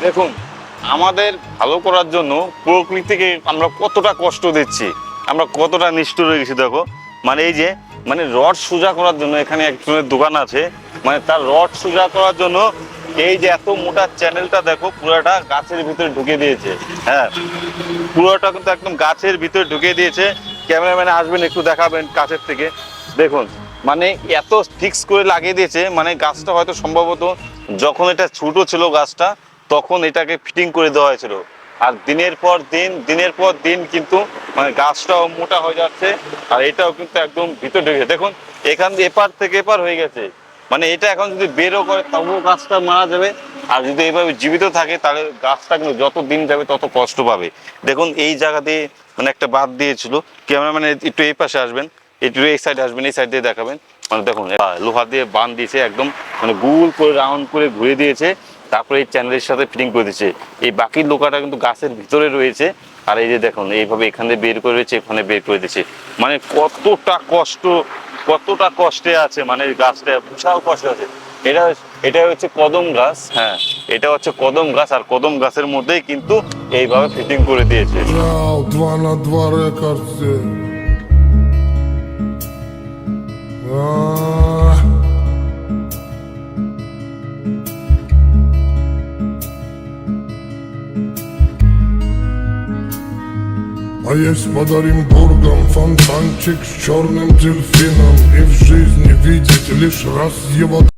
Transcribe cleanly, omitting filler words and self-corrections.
দেখুন, আমাদের ভালো করার জন্য প্রকৃতিকে আমরা কতটা কষ্ট দিচ্ছি, আমরা কতটা নিষ্ঠুর হয়ে গেছি। দেখো মানে এই যে মানে রড সোজা করার জন্য এখানে একজনের দোকান আছে, মানে তার রড সোজা করার জন্য এই যে এত মোটা চ্যানেলটা দেখো পুরোটা গাছের ভিতরে ঢুকে দিয়েছে। হ্যাঁ, পুরোটা কিন্তু একদম গাছের ভিতরে ঢুকে দিয়েছে। ক্যামেরাম্যান আসবেন, একটু দেখাবেন কাছের থেকে। দেখুন মানে এত ফিক্স করে লাগিয়ে দিয়েছে, মানে গাছটা হয়তো সম্ভবত যখন এটা ছোট ছিল গাছটা তখন এটাকে ফিটিং করে দেওয়া হয়েছিল। আর দিনের পর দিন কিন্তু মানে গাছটাও মোটা হয়ে যাচ্ছে, আর এটাও কিন্তু একদম ভিতরে ঢুকে। দেখুন এখান দিয়ে এপার থেকে এপার হয়ে গেছে, মানে এটা এখন যদি বেরও করে তবুও গাছটা মারা যাবে। আর যদি এইভাবে জীবিত থাকে তাহলে গাছটা কিন্তু যত দিন যাবে তত কষ্ট পাবে। দেখুন এই জায়গা দিয়ে মানে একটা বাদ দিয়েছিল। ক্যামেরাম্যান একটু এই পাশে আসবেন, একটু এই সাইডে আসবেন, এই সাইড দিয়ে দেখাবেন। মানে দেখুন লোহা দিয়ে বাঁধ দিয়েছে, একদম মানে গোল করে রাউন্ড করে ঘুরে দিয়েছে, তারপরে এই চ্যানেলের সাথে ফিটিং করে দিয়েছে। এই বাকি লোকাটা কিন্তু গাছের ভিতরে রয়েছে, আর এই যে দেখুন এইভাবে এখানে বের করে রয়েছে, এখানে বের করে দিয়েছে। মানে কতটা কষ্টে আছে, মানে গাছটা বিশাল কষ্ট আছে। এটা এটা হচ্ছে কদম গাছ। হ্যাঁ, এটা হচ্ছে কদম গাছ, আর কদম গাছের মধ্যেই কিন্তু এইভাবে ফিটিং করে দিয়েছে। Brał 2 na 2 rekord, ty. A jest pod Orenburgą fontancik z czarnym delfinem. I w жизни видеть лишь раз его